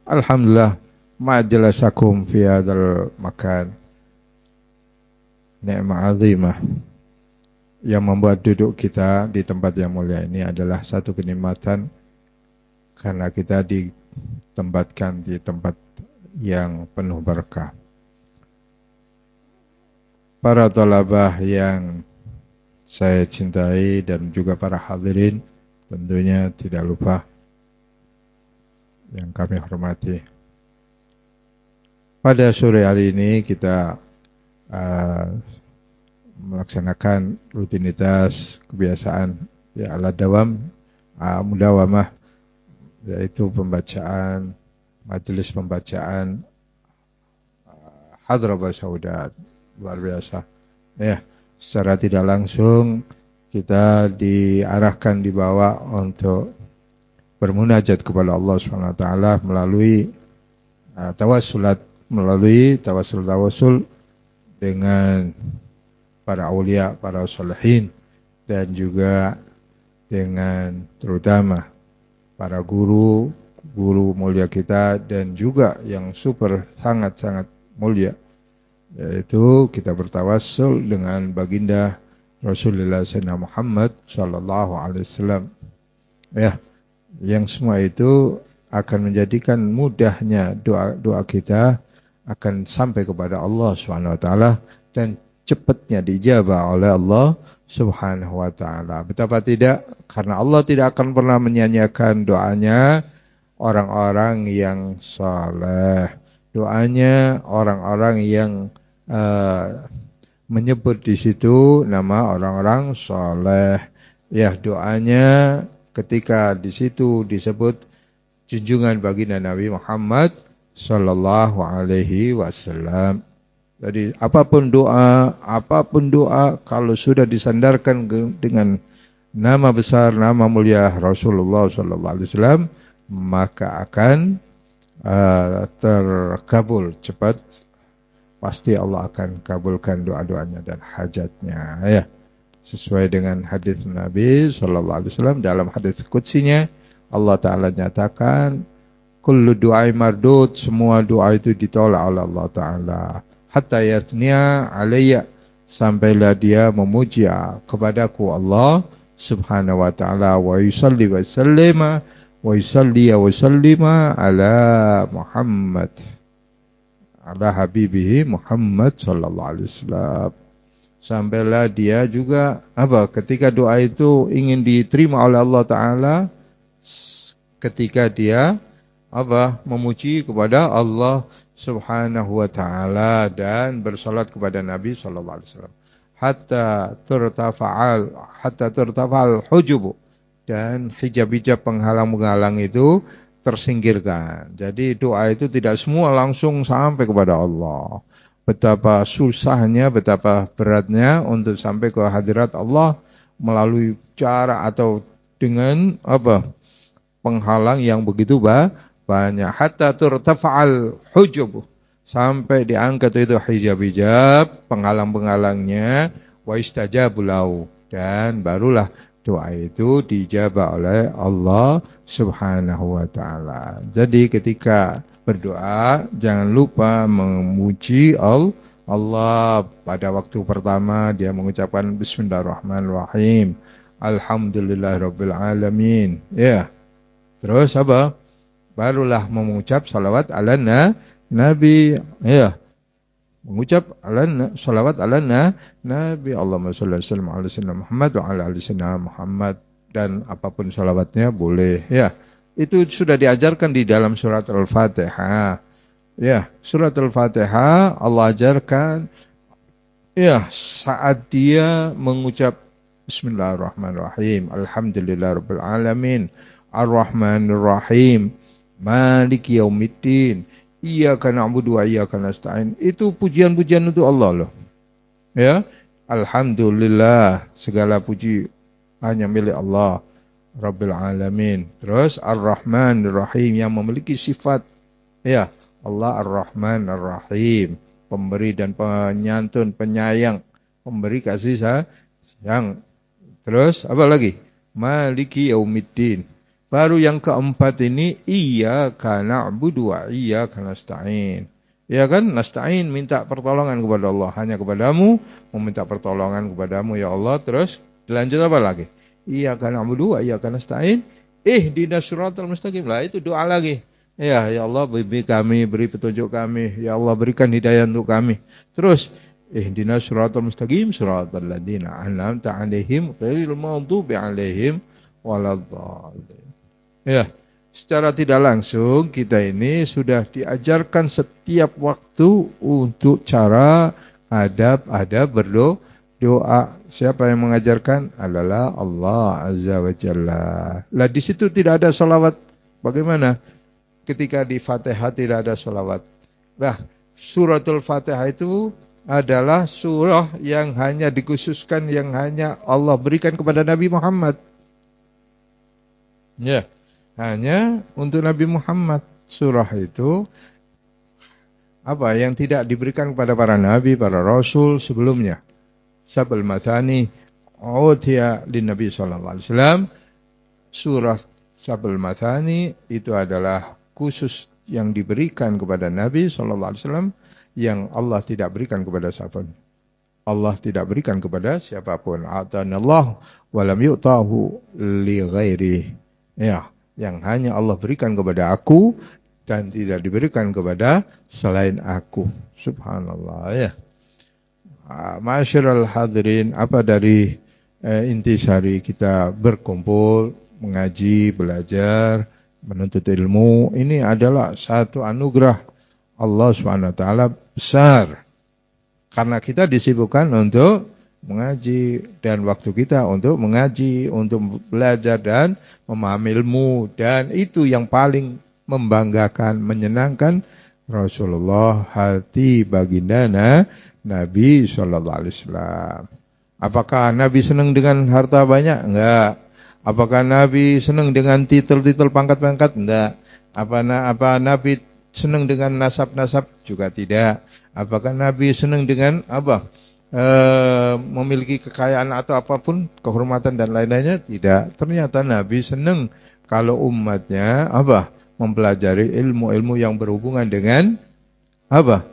Alhamdulillah ma jalasakum fi hadzal makan. Ni'mah azimah. Yang membuat duduk kita di tempat yang mulia ini adalah satu kenikmatan karena kita ditempatkan di tempat yang penuh berkah. Para thalabah yang saya cintai dan juga para hadirin, tentunya tidak lupa yang kami hormati. Pada sore hari ini kita melaksanakan rutinitas kebiasaan ya ala dawam mudawamah, yaitu pembacaan majelis pembacaan hadrah saudat luar biasa ya. Secara tidak langsung kita diarahkan, dibawa untuk bermunajat kepada Allah Subhanahu wa taala melalui tawasul dengan para aulia, para salihin, dan juga dengan terutama para guru mulia kita, dan juga yang sangat mulia, yaitu kita bertawassul dengan baginda Rasulullah Sayyidina Muhammad sallallahu alaihi wasallam. Ya, yang semua itu akan menjadikan mudahnya doa kita akan sampai kepada Allah Subhanahu wa taala dan cepatnya dijabah oleh Allah Subhanahu wa taala. Betapa tidak, karena Allah tidak akan pernah menyanyiakan doanya orang-orang yang saleh. Doanya orang-orang yang menyebut di situ nama orang-orang saleh. Ya, doanya ketika di situ disebut junjungan baginda Nabi Muhammad sallallahu alaihi wasallam. Jadi apapun doa kalau sudah disandarkan dengan nama besar, nama mulia Rasulullah sallallahu alaihi wasallam, maka akan terkabul cepat. Pasti Allah akan kabulkan doa-doanya dan hajatnya ya. Sesuai dengan hadis Nabi sallallahu alaihi wasallam, dalam hadis qutsinya Allah taala nyatakan kullu du'ai mardud, semua doa itu ditolak oleh Allah taala. Hatta yathniya alayya, sampailah dia memuji kepadaku Allah subhanahu wa ta'ala, wa yusalli wa sallima wa yusalli wa sallima ala Muhammad, ala habibihi Muhammad sallallahu alaihi wasallam. Sampailah dia juga ketika doa itu ingin diterima oleh Allah taala, ketika dia memuji kepada Allah subhanahu wa ta'ala dan bersalat kepada Nabi sallallahu alaihi wasallam, hatta tertafa'al hujub, dan hijab-hijab penghalang-penghalang itu tersingkirkan. Jadi doa itu tidak semua langsung sampai kepada Allah. Betapa susahnya, betapa beratnya untuk sampai ke hadirat Allah melalui cara atau dengan penghalang yang begitu banyak. Hatta turtafa'al hujub, sampai diangkat itu hijab-hijab penghalang-penghalangnya, wa istajabu lahu, dan barulah doa itu dijabah oleh Allah subhanahu wa ta'ala. Jadi ketika berdoa jangan lupa memuji Allah. Pada waktu pertama dia mengucapkan bismillahirrahmanirrahim, alhamdulillahirabbil alamin ya. Terus barulah mengucap salawat ala Nabi ya. Mengucap salawat ala Nabi, Allahumma shalli ala sayyidina Muhammad wa ala ali sayyidina Muhammad, dan apapun salawatnya boleh ya. Itu sudah diajarkan di dalam surat Al-Fatihah. Ya, surat Al-Fatihah Allah ajarkan ya saat dia mengucap bismillahirrahmanirrahim, alhamdulillahirabbil alamin, arrahmanirrahim, maliki yaumiddin, iyyaka na'budu wa iyyaka nasta'in. Itu pujian-pujian untuk Allah loh. Ya, alhamdulillah, segala puji hanya milik Allah Rabbil alamin. Terus Ar-Rahmanir-Rahim, yang memiliki sifat ya Allah Ar-Rahman Ar-Rahim, pemberi dan penyantun, penyayang, pemberi kasih sayang. Terus apa lagi? Maliki yaumiddin, Baru yang keempat ini iyyaka na'budu wa iyyaka nasta'in. Ya kan? Nasta'in, minta pertolongan kepada Allah. Hanya kepadamu, meminta pertolongan kepadamu ya Allah. Terus dilanjut apa lagi? Iyyaka na'budu wa iyyaka nasta'in. Ihdinas siratal mustaqim. Lah itu doa lagi. Ya Allah beri kami, beri petunjuk kami. Ya Allah berikan hidayah untuk kami. Terus ihdinas siratal mustaqim siratal ladzina an'amta 'alaihim ghairil maghdubi 'alaihim waladdallin. Ya, secara tidak langsung kita ini sudah diajarkan setiap waktu untuk cara adab-adab berdoa. Siapa yang mengajarkan? Adalah Allah Azza wa Jalla. Lah di situ tidak ada salawat. Bagaimana? Ketika di Fatihah tidak ada salawat. Nah, suratul Fatihah itu adalah surah yang hanya dikhususkan, yang hanya Allah berikan kepada Nabi Muhammad. Ya. Hanya untuk Nabi Muhammad. Surah itu apa yang tidak diberikan kepada para nabi, para rasul sebelumnya. Sab'ul Mathani utiya lin Nabi sallallahu alaihi wasallam. Surah Sab'ul Mathani itu adalah khusus yang diberikan kepada Nabi sallallahu alaihi wasallam, yang Allah tidak berikan kepada siapapun. Allah tidak berikan kepada siapapun. Atanallahu wa lam yu'tahu li ghairi. Ya. Yang hanya Allah berikan kepada aku dan tidak diberikan kepada selain aku. Subhanallah ya. Ma'asyiral hadirin, apa dari intisari kita berkumpul, mengaji, belajar, menuntut ilmu, ini adalah satu anugerah Allah SWT besar. Karena kita disibukkan untuk mengaji, dan waktu kita untuk mengaji, untuk belajar dan memahami ilmu, dan itu yang paling membanggakan, menyenangkan Rasulullah, hati baginda Nabi sallallahu alaihi wasallam. Apakah Nabi senang dengan harta banyak? Enggak. Apakah Nabi senang dengan titel-titel pangkat-pangkat? Enggak. Apa Nabi senang dengan nasab-nasab? Juga tidak. Apakah Nabi senang dengan apa? Memiliki kekayaan atau apapun, kehormatan dan lain-lainnya? Tidak. Ternyata Nabi senang kalau umatnya apa? Mempelajari ilmu-ilmu yang berhubungan dengan apa?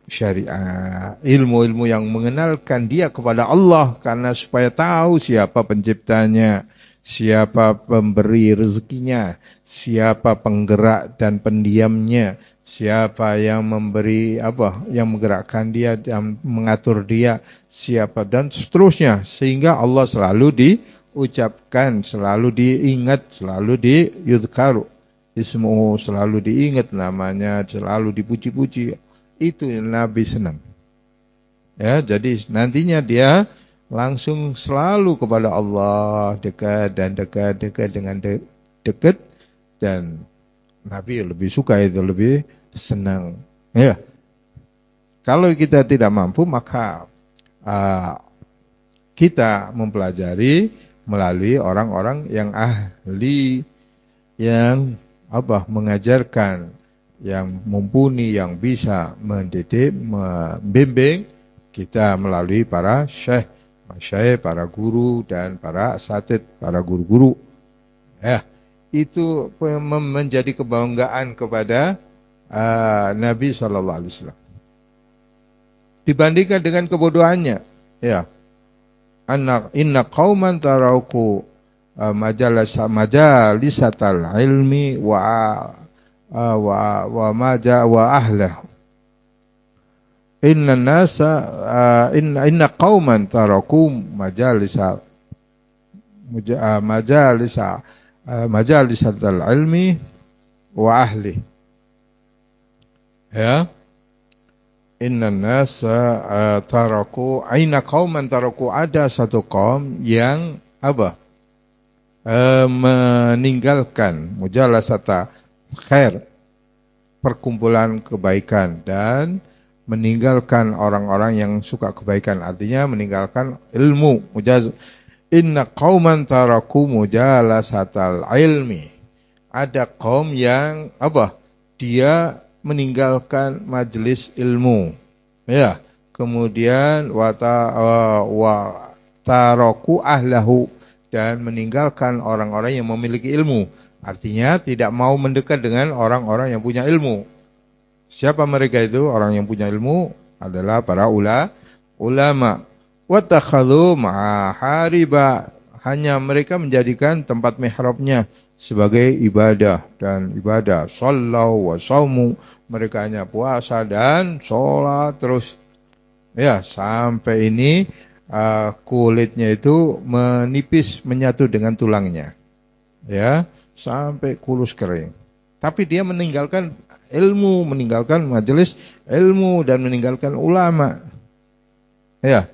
Syariat. Ilmu-ilmu yang mengenalkan dia kepada Allah, karena supaya tahu siapa penciptanya, siapa pemberi rezekinya, siapa penggerak dan pendiamnya, siapa yang memberi apa, yang menggerakkan dia dan mengatur dia, siapa, dan seterusnya, sehingga Allah selalu diucapkan, selalu diingat, selalu diyudhkaru ismuhu, selalu diingat namanya, selalu dipuji-puji. Itu yang Nabi senang. Ya, jadi nantinya dia langsung selalu kepada Allah, dekat dengan dekat, dan Nabi lebih suka itu, lebih senang. Ya. Kalau kita tidak mampu, maka kita mempelajari melalui orang-orang yang ahli, yang apa, mengajarkan, yang mumpuni, yang bisa mendidik, membimbing kita melalui para syekh, masyayikh, para guru dan para asatidz, para guru-guru. Ya. Itu menjadi kebanggaan kepada Nabi SAW. Dibandingkan dengan kebodohannya, ya. Inna qauman tarauku majalisatal ilmi wa ahlah. Inna qauman taraku majalisatal ilmi wa ahli. Ya. Inna nasa taraku, aina qauman taraku, ada satu kaum yang apa? Meninggalkan mujalasata khair, perkumpulan kebaikan, dan meninggalkan orang-orang yang suka kebaikan, artinya meninggalkan ilmu. Inna qauman taraku mujalasatal ilmi. Ada kaum yang apa? Dia meninggalkan majelis ilmu. Ya, kemudian wa taraku ahlahu, dan meninggalkan orang-orang yang memiliki ilmu. Artinya tidak mau mendekat dengan orang-orang yang punya ilmu. Siapa mereka itu? Orang yang punya ilmu adalah para ulama. Watakhadhu ma'ahariba. Hanya mereka menjadikan tempat mihrabnya sebagai ibadah dan ibadah. Sallau wa saumu. Mereka hanya puasa dan sholat terus. Ya, sampai ini kulitnya itu menipis menyatu dengan tulangnya. Ya, sampai kulus kering. Tapi dia meninggalkan ilmu, meninggalkan majelis ilmu dan meninggalkan ulama. Ya.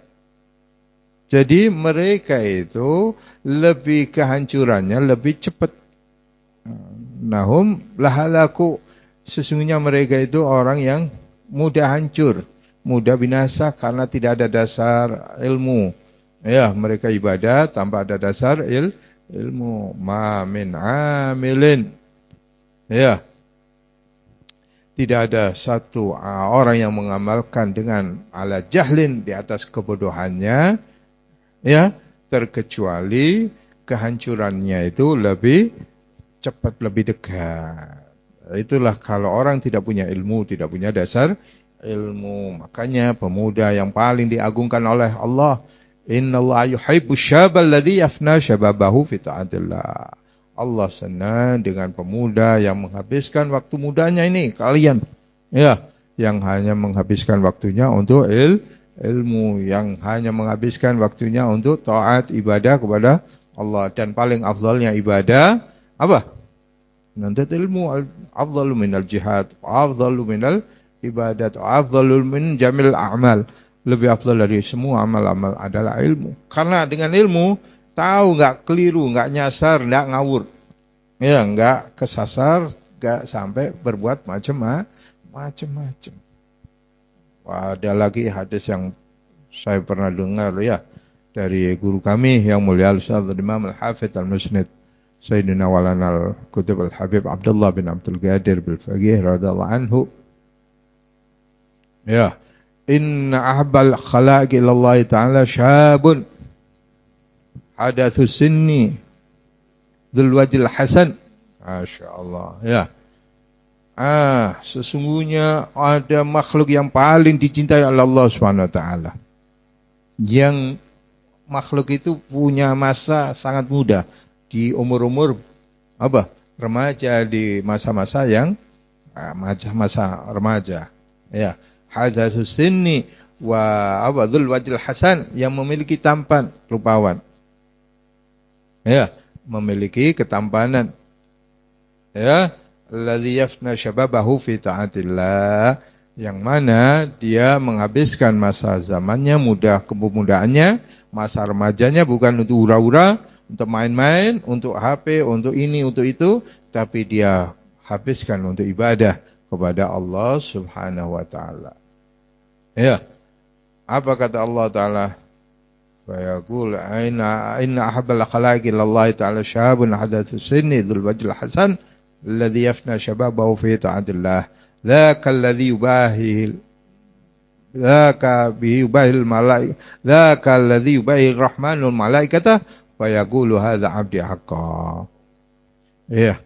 Jadi mereka itu lebih kehancurannya lebih cepat. Nahum lahalaku, sesungguhnya mereka itu orang yang mudah hancur, mudah binasa karena tidak ada dasar ilmu. Ya, mereka ibadah tanpa ada dasar ilmu. Ma min amilin. Ya. Tidak ada satu orang yang mengamalkan dengan ala jahlin di atas kebodohannya, ya, terkecuali kehancurannya itu lebih cepat, lebih dekat. Itulah kalau orang tidak punya ilmu, tidak punya dasar ilmu. Makanya pemuda yang paling diagungkan oleh Allah, innallaha yuhibbus syabal ladzi yafna syababahu fi ta'atillah. Allah senang dengan pemuda yang menghabiskan waktu mudanya ini, kalian. Ya, yang hanya menghabiskan waktunya untuk ilmu, yang hanya menghabiskan waktunya untuk taat ibadah kepada Allah. Dan paling afdalnya ibadah apa? Nuntut ilmu. Afdalu minal jihad, afdalu minal ibadat, afdalu min jamil a'mal. Lebih afdal dari semua amal-amal adalah ilmu. Karena dengan ilmu tahu, nggak keliru, nggak nyasar, nggak ngawur, ya, nggak kesasar, nggak sampai berbuat macam-macam. Ada lagi hadis yang saya pernah dengar, ya, dari guru kami yang mulia Al-Ustaz Imam Al-Hafidh Al-Musnid Sayyidina Walana Al-Kutub Al-Habib Abdullah bin Abdul Qadir Bil-Faqih radhiyallahu anhu. Ya, inna ahabbal khalaqi ilallahi ta'ala syabun hadatsus sinni dzul wajhil hasan. Masya Allah, ya. Sesungguhnya ada makhluk yang paling dicintai oleh Allah Subhanahu wa taala. Yang makhluk itu punya masa sangat muda, di umur-umur remaja, di masa-masa yang masa remaja. Ya, hadatsus sinni wa dzul wajhil hasan, yang memiliki tampan rupawan. Ya, memiliki ketampanan. Ya, alladzi yafna syababahu fi ta'atillah, yang mana dia menghabiskan masa zamannya, muda kepemudaannya, masa remajanya bukan untuk hura-hura, untuk main-main, untuk HP, untuk ini, untuk itu, tapi dia habiskan untuk ibadah kepada Allah Subhanahu wa taala. Ya. Apa kata Allah taala? Fayaqul inna ahabbal khalaqi lillahi ta'ala syabun hadatsus sinni dzul wajhil hasan alladhi yafna shababahu fi ta'atillah. Dzaka alladhi yubahi dzaka bi yubahil malaik dzaka alladhi yubahi rahmanul malaikata fayaqulu hadza 'abdi haqqan. Ya.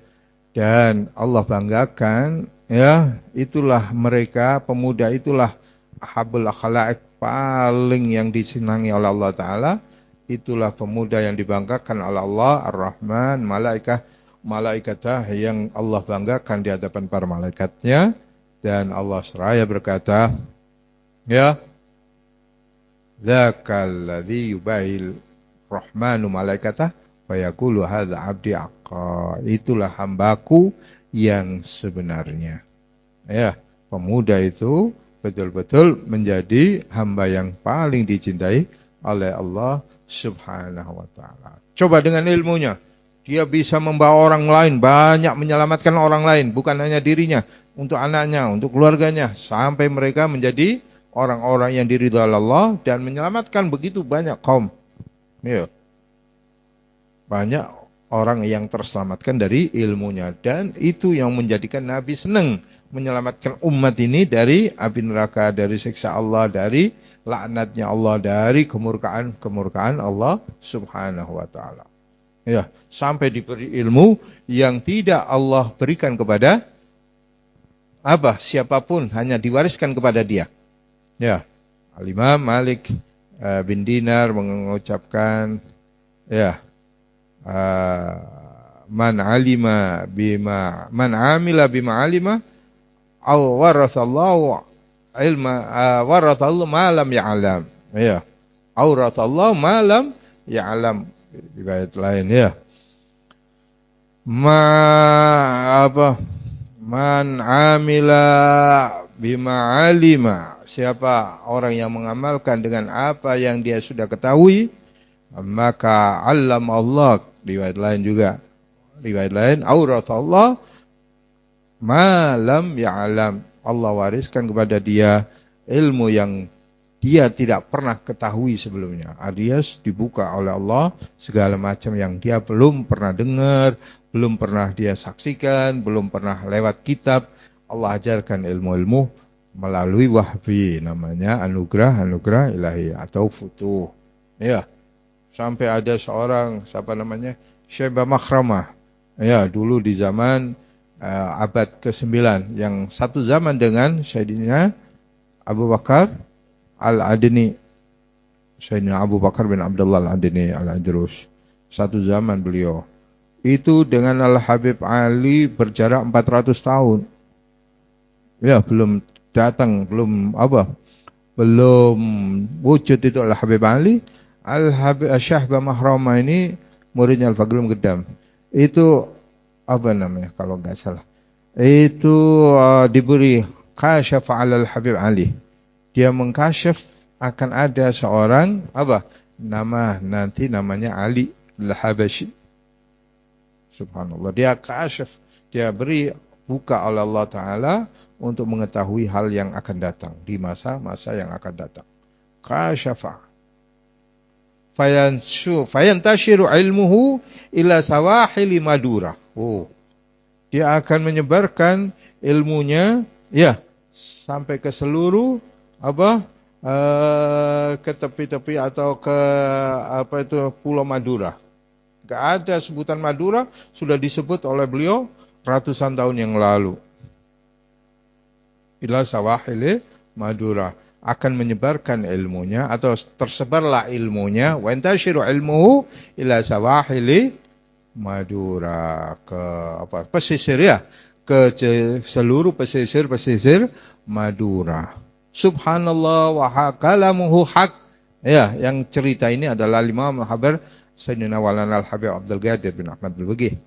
Dan Allah banggakan, ya, itulah mereka, pemuda itulah ahabbul khalaiq, paling yang disenangi oleh Allah Ta'ala. Itulah pemuda yang dibanggakan oleh Allah Ar-Rahman, malaikatah, yang Allah banggakan di hadapan para malaikatnya. Dan Allah seraya berkata, ya, dzakal ladzi yubahil rahmanu malaikatah fayaqulu hadza 'abdi aqqa. Itulah hambaku yang sebenarnya. Ya, pemuda itu betul-betul menjadi hamba yang paling dicintai oleh Allah Subhanahu wa taala. Coba dengan ilmunya, dia bisa membawa orang lain, banyak menyelamatkan orang lain, bukan hanya dirinya, untuk anaknya, untuk keluarganya, sampai mereka menjadi orang-orang yang diridhai Allah dan menyelamatkan begitu banyak kaum. Ya. Banyak orang yang terselamatkan dari ilmunya, dan itu yang menjadikan Nabi senang menyelamatkan umat ini dari api neraka, dari siksa Allah, dari laknatnya Allah, dari kemurkaan Allah Subhanahu wa taala. Ya, sampai diberi ilmu yang tidak Allah berikan kepada siapapun, hanya diwariskan kepada dia. Ya, Al-Imam Malik bin Dinar mengucapkan, ya, man amila bima alima aw warathallahu ilma warathallahu ma lam ya'lam. Ya, aurathallahu ma lam ya'lam. Di ayat lain, ya. Man amila bima alima, siapa orang yang mengamalkan dengan apa yang dia sudah ketahui, maka alam Allah. Riwayat lain juga, riwayat lain, aurathallah ma lam ya'lam, Allah wariskan kepada dia ilmu yang dia tidak pernah ketahui sebelumnya. Alias dibuka oleh Allah segala macam yang dia belum pernah dengar, belum pernah dia saksikan, belum pernah lewat kitab. Allah ajarkan ilmu-ilmu melalui wahyi, namanya anugerah ilahi atau futuh. Ya, sampai ada seorang, siapa namanya, Syaibah Makhramah. Ya, dulu di zaman abad ke-9, yang satu zaman dengan Sayyidina Abu Bakar Al-Adni, Sayyidina Abu Bakar bin Abdullah Al-Adni Al-Idrus. Satu zaman beliau. Itu dengan Al-Habib Ali berjarak 400 tahun. Ya, belum datang, belum wujud itu Al-Habib Ali. Al-Habib Syahbah Mahrama ini muridnya Al-Fadlul Gedam. Itu kalau nggak salah. Itu diberi kasyaf ala Al-Habib Ali. Dia mengkasyaf akan ada seorang namanya Ali Al-Habashi. Subhanallah, dia kasyaf, dia beri buka oleh Allah Ta'ala untuk mengetahui hal yang akan datang di masa-masa yang akan datang. Kasyafa fayantashiru ilmuhu ila sawahili Madura. Dia akan menyebarkan ilmunya, ya, sampai ke seluruh ke tepi-tepi atau ke Pulau Madura. Gak ada sebutan Madura, sudah disebut oleh beliau ratusan tahun yang lalu. Ila sawahili Madura, akan menyebarkan ilmunya atau tersebarlah ilmunya, wa intashiru ilmuhu ila sawahili Madura, ke pesisir, ya, ke seluruh pesisir Madura. Subhanallah wa kalamuhu haq. Ya, yang cerita ini adalah Imam Al-Habar Sayyidina Walana Al-Habib Abdul Qadir bin Ahmad Al-Bagih.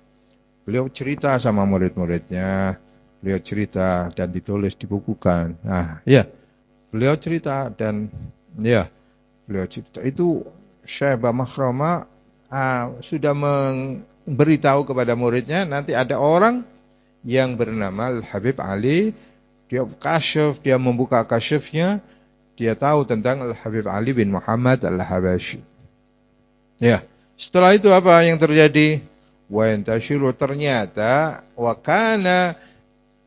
Beliau cerita sama murid-muridnya. Beliau cerita dan ditulis, dibukukan. Nah, ya, beliau cerita dan ya, beliau cerita itu Syaibah Makhramah sudah memberitahu kepada muridnya, nanti ada orang yang bernama Al-Habib Ali. Dia kasyaf, dia membuka kasyafnya, dia tahu tentang Al-Habib Ali bin Muhammad Al-Habashi. Ya, setelah itu apa yang terjadi? Wa yantashiru, ternyata wa kana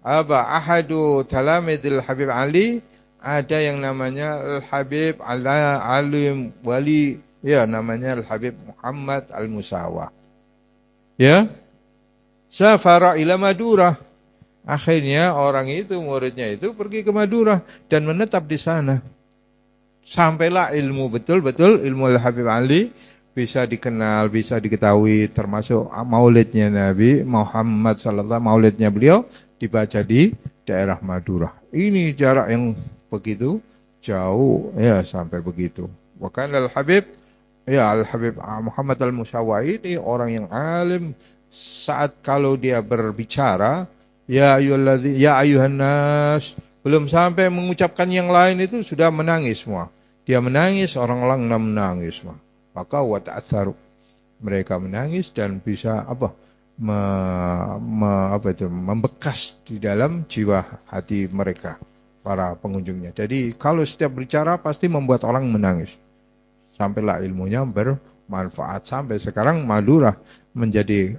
ahadu talamidil Habib Ali, ada yang namanya Al-Habib Alim Wali, ya, namanya Al-Habib Muhammad Al-Musawa. Ya, safara ila Madura. Akhirnya orang itu, muridnya itu pergi ke Madura dan menetap di sana. Sampailah ilmu betul-betul, ilmu Al-Habib Ali bisa dikenal, bisa diketahui, termasuk maulidnya Nabi Muhammad sallallahu, maulidnya beliau dibaca di daerah Madura. Ini jarak yang begitu jauh, ya, sampai begitu. Bahkan Al-Habib, ya, Al-Habib Muhammad Al-Musawa ini orang yang alim. Saat kalau dia berbicara, ya ayuhan nas, belum sampai mengucapkan yang lain itu sudah menangis semua. Dia menangis, orang-orang menangis semua. Maka wa ta'atsaru, mereka menangis dan bisa membekas di dalam jiwa hati mereka, para pengunjungnya. Jadi kalau setiap bicara pasti membuat orang menangis. Sampailah ilmunya bermanfaat. Sampai sekarang Madura menjadi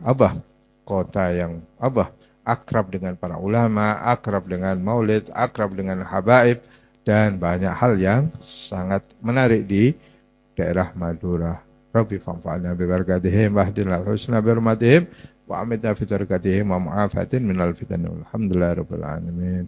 kota yang akrab dengan para ulama, akrab dengan maulid, akrab dengan habaib, dan banyak hal yang sangat menarik di daerah Madura. Rabbi fanfa'na bi barakatihim wahdina husna bi hurmatihim wa amitna fi barakatihim wa mu'afatin minal fitan. Alhamdulillahirabbil alamin.